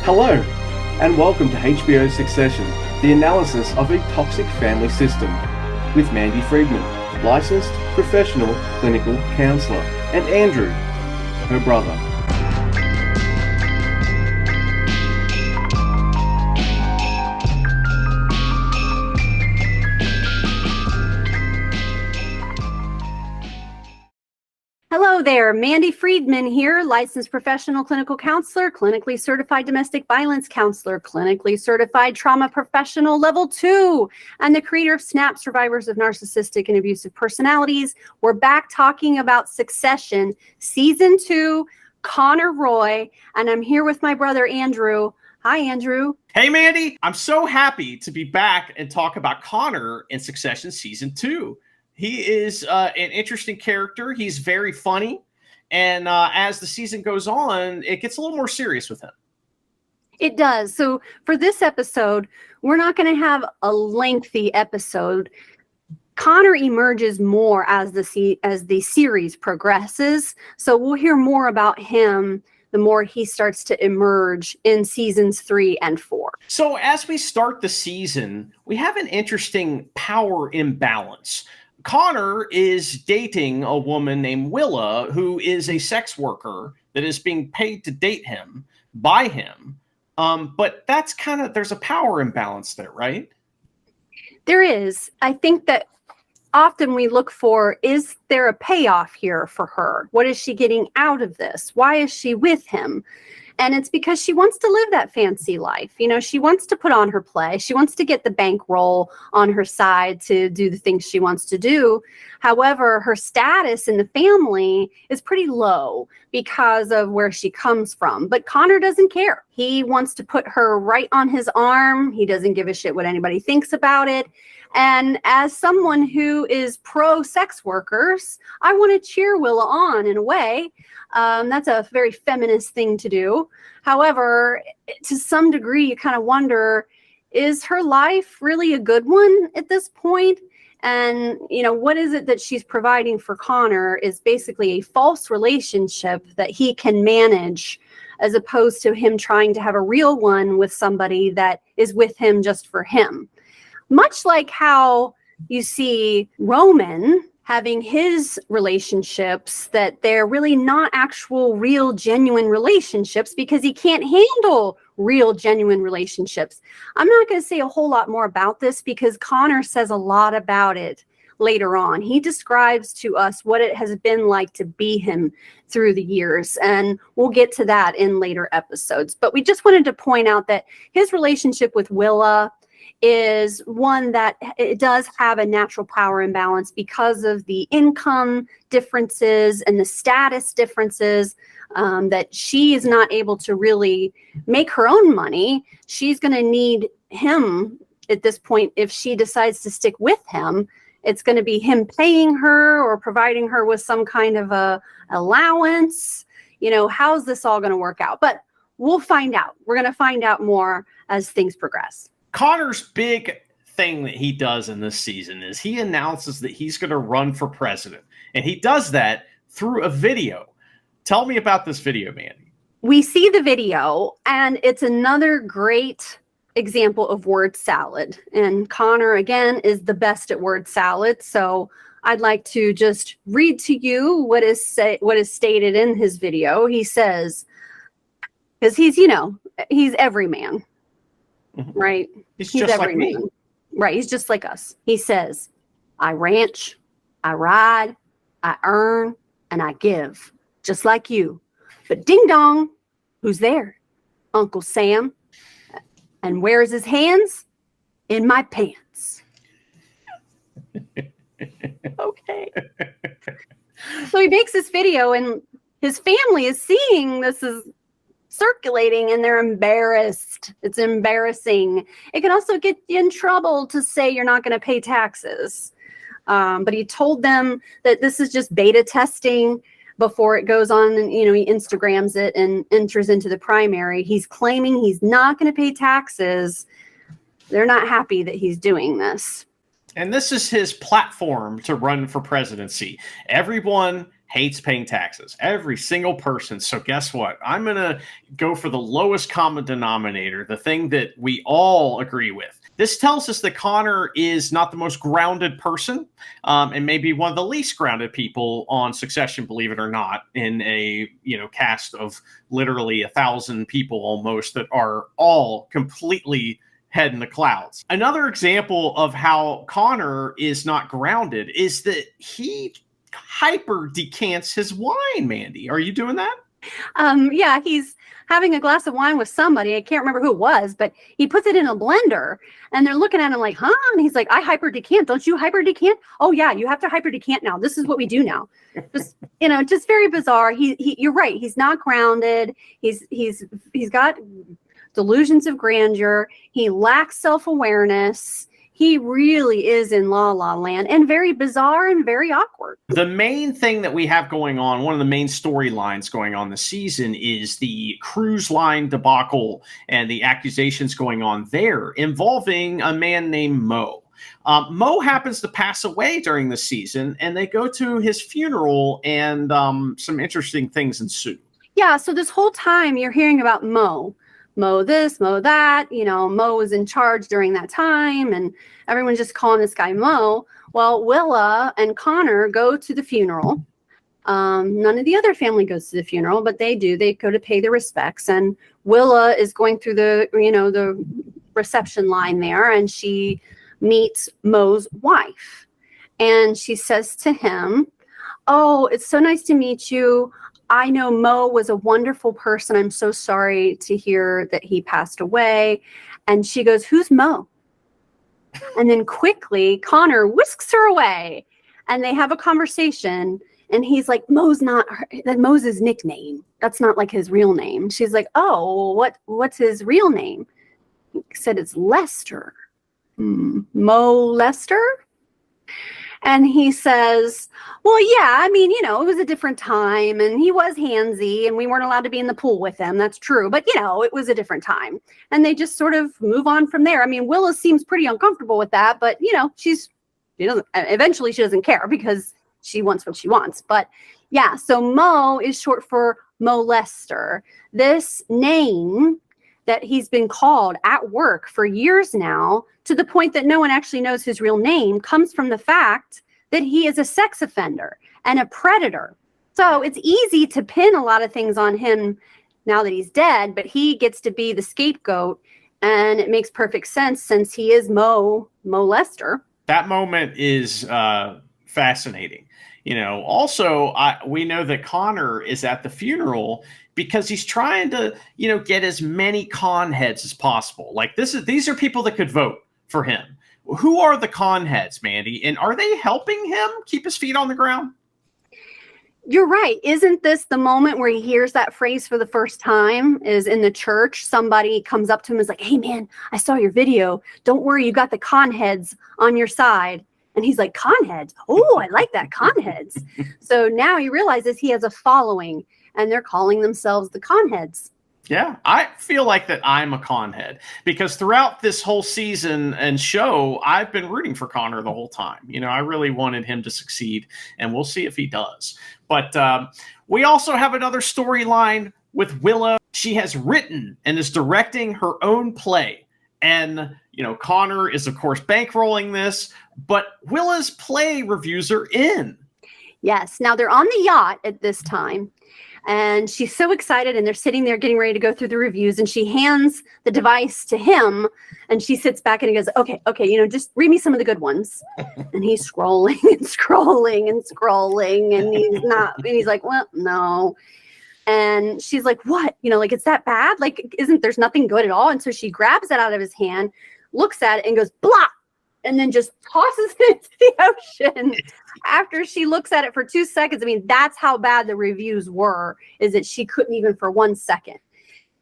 Hello, and welcome to HBO Succession, the analysis of a toxic family system, with Mandy Friedman, licensed professional clinical counsellor, and Andrew, her brother. Hello there, Mandy Friedman here, licensed professional clinical counselor, clinically certified domestic violence counselor, clinically certified trauma professional level 2, and the creator of SNAP, Survivors of Narcissistic and Abusive Personalities. We're back talking about Succession, Season 2, Connor Roy, and I'm here with my brother Andrew. Hi, Andrew. Hey, Mandy. I'm so happy to be back and talk about Connor in Succession Season 2. He is an interesting character. He's very funny. And as the season goes on, it gets a little more serious with him. It does. So for this episode, we're not going to have a lengthy episode. Connor emerges more as the series progresses. So we'll hear more about him the more he starts to emerge in seasons 3 and 4. So as we start the season, we have an interesting power imbalance. Connor is dating a woman named Willa, who is a sex worker that is being paid to date him by him. But that's there's a power imbalance there, right? There is. I think that often we look for, is there a payoff here for her? What is she getting out of this? Why is she with him? And it's because she wants to live that fancy life. You know, she wants to put on her play. She wants to get the bankroll on her side to do the things she wants to do. However, her status in the family is pretty low because of where she comes from. But Connor doesn't care. He wants to put her right on his arm. He doesn't give a shit what anybody thinks about it. And as someone who is pro-sex workers, I want to cheer Willa on in a way. That's a very feminist thing to do. However, to some degree, you kind of wonder, is her life really a good one at this point? And, you know, what is it that she's providing for Connor is basically a false relationship that he can manage, as opposed to him trying to have a real one with somebody that is with him just for him. Much like how you see Roman having his relationships, that they're really not actual, real, genuine relationships because he can't handle real, genuine relationships. I'm not going to say a whole lot more about this because Connor says a lot about it later on. He describes to us what it has been like to be him through the years, and we'll get to that in later episodes. But we just wanted to point out that his relationship with Willa is one that it does have a natural power imbalance because of the income differences and the status differences, that she is not able to really make her own money. She's going to need him at this point. If she decides to stick with him, it's going to be him paying her or providing her with some kind of a allowance. You know, how's this all going to work out? But we'll find out. We're going to find out more as things progress. Connor's big thing that he does in this season is he announces that he's going to run for president. And he does that through a video. Tell me about this video, Mandy. We see the video, and it's another great example of word salad. And Connor, again, is the best at word salad. So I'd like to just read to you what is stated in his video. He says, because he's every man. Mm-hmm. Right? He's just like me. Right. He's just like us. He says, I ranch, I ride, I earn, and I give, just like you. But ding dong, who's there? Uncle Sam. And where's his hands? In my pants. Okay. So he makes this video, and his family is seeing this is circulating, and they're embarrassed. It's embarrassing. It can also get you in trouble to say you're not going to pay taxes. But he told them that this is just beta testing before it goes on, and he Instagrams it and enters into the primary. He's claiming he's not going to pay taxes. They're not happy that he's doing this. And this is his platform to run for presidency. Everyone hates paying taxes. Every single person. So guess what? I'm going to go for the lowest common denominator, the thing that we all agree with. This tells us that Connor is not the most grounded person, and maybe one of the least grounded people on Succession, believe it or not, in a cast of literally 1,000 people almost that are all completely head in the clouds. Another example of how Connor is not grounded is that he hyper decants his wine. Mandy, are you doing that? Yeah, he's having a glass of wine with somebody. I can't remember who it was, but he puts it in a blender and they're looking at him like, huh? And he's like, I hyper decant. Don't you hyper decant? Oh yeah, you have to hyper decant now. This is what we do now. Just, just very bizarre. You're right. He's not grounded. He's got delusions of grandeur. He lacks self-awareness. He really is in La La Land, and very bizarre and very awkward. The main thing that we have going on, one of the main storylines going on this season, is the cruise line debacle and the accusations going on there involving a man named Mo. Mo happens to pass away during the season, and they go to his funeral, and some interesting things ensue. Yeah, so this whole time you're hearing about Mo this, Mo that, Mo was in charge during that time and everyone's just calling this guy Mo. Well, Willa and Connor go to the funeral. None of the other family goes to the funeral, but they do. They go to pay their respects, and Willa is going through the reception line there, and she meets Mo's wife, and she says to him, "Oh, it's so nice to meet you. I know Mo was a wonderful person. I'm so sorry to hear that he passed away." And she goes, "Who's Mo?" And then quickly Connor whisks her away and they have a conversation, and he's like, Mo's his nickname. That's not like his real name. She's like, "Oh, what's his real name?" He said, "It's Lester." Mo Lester? And he says, "Well, yeah, it was a different time and he was handsy and we weren't allowed to be in the pool with him. That's true. But, it was a different time." And they just sort of move on from there. Willa seems pretty uncomfortable with that, but, eventually she doesn't care because she wants what she wants. But yeah, so Mo is short for molester. This name that he's been called at work for years now, to the point that no one actually knows his real name, comes from the fact that he is a sex offender and a predator. So it's easy to pin a lot of things on him now that he's dead, but he gets to be the scapegoat, and it makes perfect sense since he is Mo Lester. That moment is fascinating. Also, we know that Connor is at the funeral because he's trying to, get as many ConHeads as possible. Like these are people that could vote for him. Who are the ConHeads, Mandy? And are they helping him keep his feet on the ground? You're right. Isn't this the moment where he hears that phrase for the first time? Is in the church, somebody comes up to him and is like, "Hey man, I saw your video. Don't worry, you got the ConHeads on your side." And he's like, "ConHeads? Oh, I like that, ConHeads." So now he realizes he has a following, and they're calling themselves the ConHeads. Yeah, I feel like that I'm a ConHead because throughout this whole season and show, I've been rooting for Connor the whole time. I really wanted him to succeed, and we'll see if he does. But we also have another storyline with Willa. She has written and is directing her own play. And, Connor is, of course, bankrolling this, but Willa's play reviews are in. Yes. Now they're on the yacht at this time. And she's so excited, and they're sitting there getting ready to go through the reviews, and she hands the device to him, and she sits back and he goes, okay, just read me some of the good ones. And he's scrolling and scrolling and scrolling, and he's like, "Well, no." And she's like, "What? It's that bad? There's nothing good at all?" And so she grabs it out of his hand, looks at it and goes, "Blah," and then just tosses it into the ocean. After she looks at it for 2 seconds, that's how bad the reviews were, is that she couldn't even for 1 second.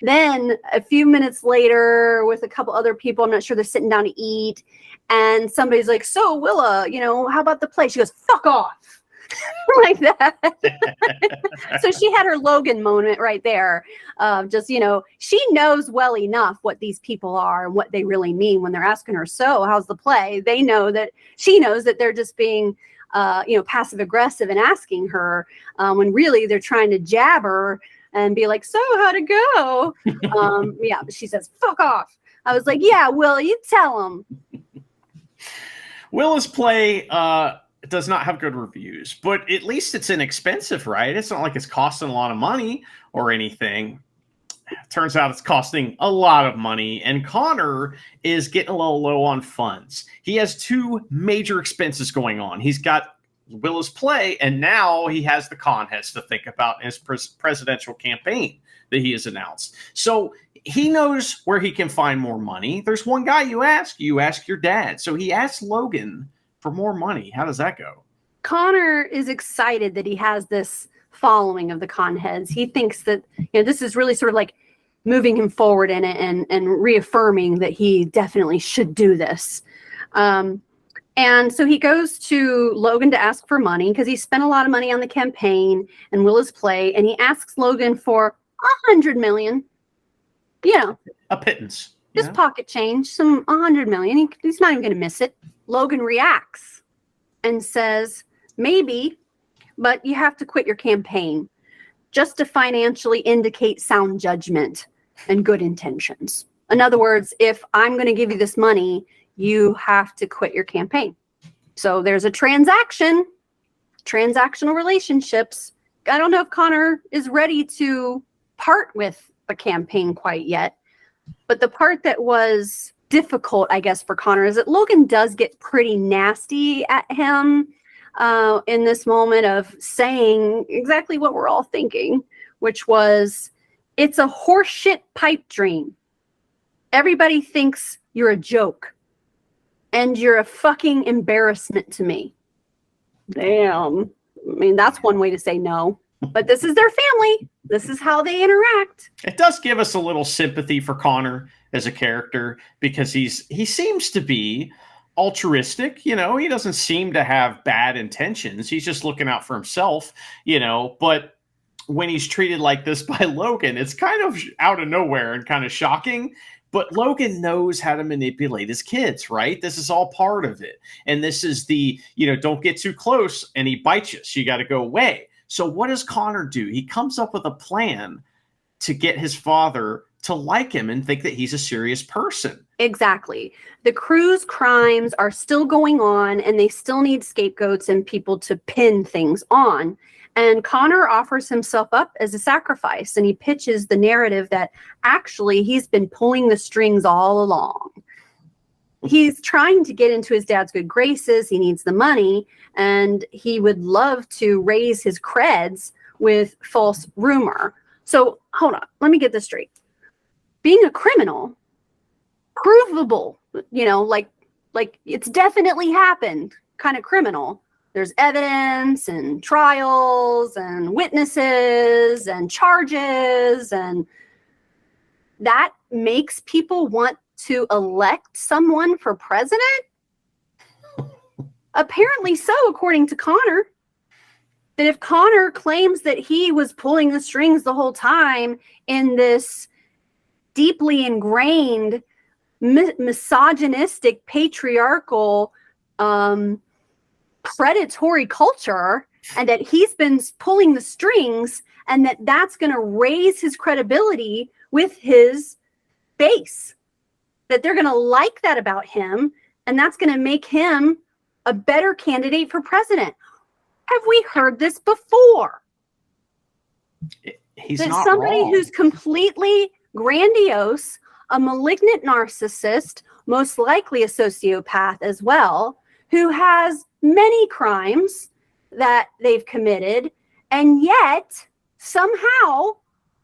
Then a few minutes later, with a couple other people, I'm not sure, they're sitting down to eat, and somebody's like, "So Willa, how about the play?" She goes, "Fuck off." Like that. So she had her Logan moment right there. She knows well enough what these people are and what they really mean when they're asking her, "So how's the play?" She knows that they're just being passive aggressive and asking her when really they're trying to jab her and be like, so how'd it go? But she says, fuck off. I was like, yeah, Will, you tell him. Willa's play does not have good reviews, but at least it's inexpensive, right? It's not like it's costing a lot of money or anything. Turns out it's costing a lot of money, and Connor is getting a little low on funds. He has two major expenses going on. He's got Willa's play, and now he has the ConHeads to think about in his presidential campaign that he has announced. So he knows where he can find more money. There's one guy you ask your dad. So he asked Logan for more money. How does that go? Connor is excited that he has this following of the ConHeads. He thinks that this is really sort of like moving him forward in it and reaffirming that he definitely should do this. And so he goes to Logan to ask for money because he spent a lot of money on the campaign and Willa's play, and he asks Logan for $100 million. A pittance. Just pocket change, some $100 million. He's not even going to miss it. Logan reacts and says, maybe, but you have to quit your campaign just to financially indicate sound judgment and good intentions. In other words, if I'm going to give you this money, you have to quit your campaign. So there's a transactional relationships. I don't know if Connor is ready to part with a campaign quite yet, but the part that was difficult, I guess, for Connor is that Logan does get pretty nasty at him in this moment of saying exactly what we're all thinking, which was, it's a horseshit pipe dream. Everybody thinks you're a joke and you're a fucking embarrassment to me. Damn. I mean, that's one way to say no, but this is their family. This is how they interact. It does give us a little sympathy for Connor as a character because he seems to be altruistic. He doesn't seem to have bad intentions. He's just looking out for himself, but when he's treated like this by Logan, it's kind of out of nowhere and kind of shocking. But Logan knows how to manipulate his kids, right? This is all part of it. And this is the, don't get too close and he bites you. So you got to go away. So what does Connor do? He comes up with a plan to get his father to like him and think that he's a serious person. Exactly. The crew's crimes are still going on and they still need scapegoats and people to pin things on. And Connor offers himself up as a sacrifice, and he pitches the narrative that actually he's been pulling the strings all along. He's trying to get into his dad's good graces. He needs the money, and he would love to raise his creds with false rumor. So hold on, let me get this straight. Being a criminal, provable, like it's definitely happened kind of criminal. There's evidence and trials and witnesses and charges, and that makes people want to elect someone for president? Apparently so, according to Connor. That if Connor claims that he was pulling the strings the whole time in this deeply ingrained misogynistic, patriarchal, predatory culture, and that he's been pulling the strings, and that's going to raise his credibility with his base, that they're going to like that about him, and that's going to make him a better candidate for president. Have we heard this before? He's that not somebody wrong. Who's completely grandiose, a malignant narcissist, most likely a sociopath as well, who has many crimes that they've committed, and yet somehow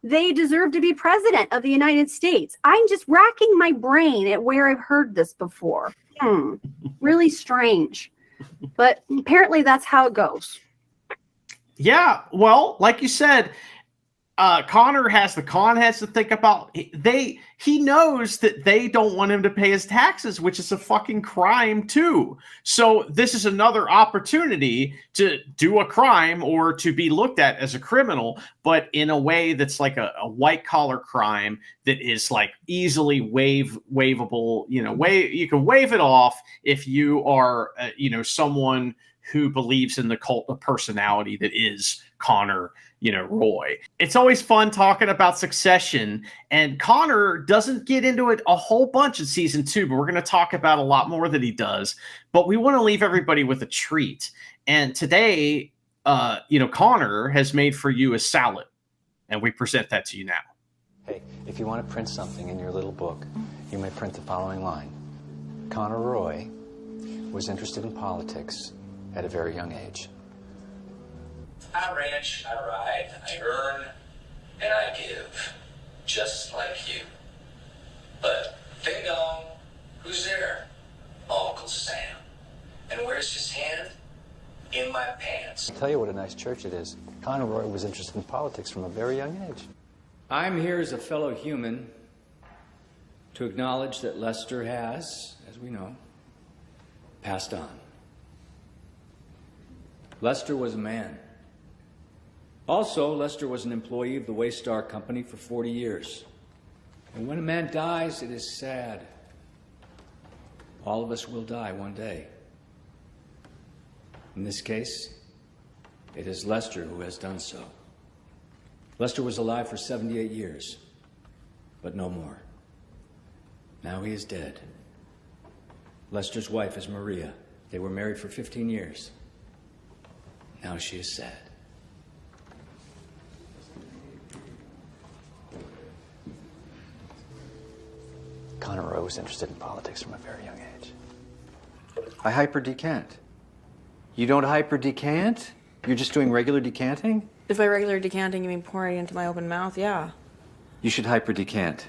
they deserve to be president of the United States. I'm just racking my brain at where I've heard this before. Really strange. But apparently that's how it goes. Yeah, well, like you said, Connor has the ConHeads to think about. He knows that they don't want him to pay his taxes, which is a fucking crime too. So this is another opportunity to do a crime or to be looked at as a criminal, but in a way that's like a white collar crime that is like easily waivable. You can waive it off if you are, someone who believes in the cult of personality that is Connor, Roy. It's always fun talking about Succession, and Connor doesn't get into it a whole bunch in season 2, but we're going to talk about a lot more that he does. But we want to leave everybody with a treat. And today, Connor has made for you a salad, and we present that to you now. Hey, if you want to print something in your little book, you may print the following line. Connor Roy was interested in politics at a very young age. I ranch, I ride, I earn, and I give, just like you. But ding dong, who's there? Uncle Sam. And where's his hand? In my pants. I'll tell you what a nice church it is. Connor Roy was interested in politics from a very young age. I'm here as a fellow human to acknowledge that Lester has, as we know, passed on. Lester was a man. Also, Lester was an employee of the Waystar Company for 40 years. And when a man dies, it is sad. All of us will die one day. In this case, it is Lester who has done so. Lester was alive for 78 years, but no more. Now he is dead. Lester's wife is Maria. They were married for 15 years. Now she is sad. Connor Roy was interested in politics from a very young age. I hyper-decant. You don't hyper-decant? You're just doing regular decanting? If by regular decanting you mean pouring into my open mouth, yeah. You should hyper-decant.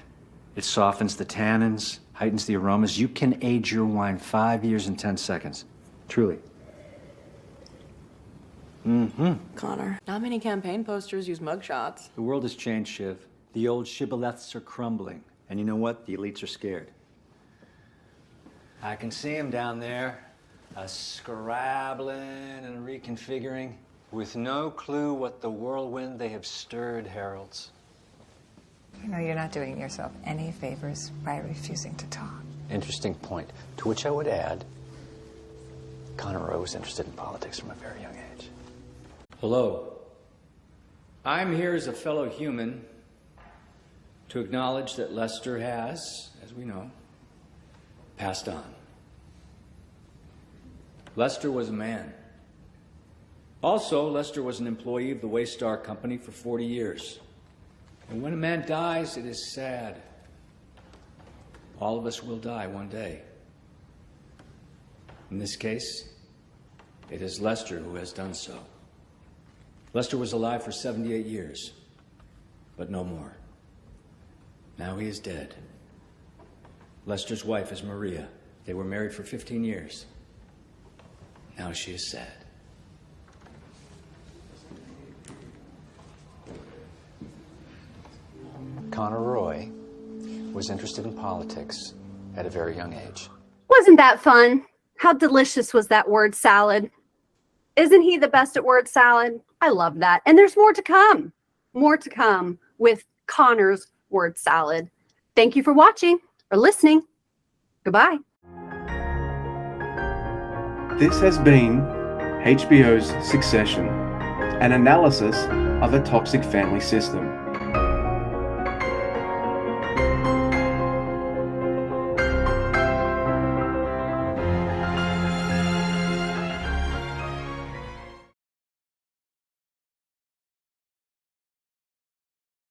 It softens the tannins, heightens the aromas. You can age your wine 5 years and 10 seconds. Truly. Connor. Not many campaign posters use mugshots. The world has changed, Shiv. The old shibboleths are crumbling. And you know what? The elites are scared. I can see them down there, scrabbling and reconfiguring, with no clue what the whirlwind they have stirred heralds. You know, you're not doing yourself any favors by refusing to talk. Interesting point. To which I would add, Connor Roy was interested in politics from a very young age. Hello. I'm here as a fellow human to acknowledge that Lester has, as we know, passed on. Lester was a man. Also, Lester was an employee of the Waystar Company for 40 years. And when a man dies, it is sad. All of us will die one day. In this case, it is Lester who has done so. Lester was alive for 78 years, but no more. Now he is dead. Lester's wife is Maria. They were married for 15 years. Now she is sad. Connor Roy was interested in politics at a very young age. Wasn't that fun? How delicious was that word salad? Isn't he the best at word salad? I love that. And there's more to come. More to come with Connor's word salad. Thank you for watching or listening. Goodbye. This has been HBO's Succession, an analysis of a toxic family system.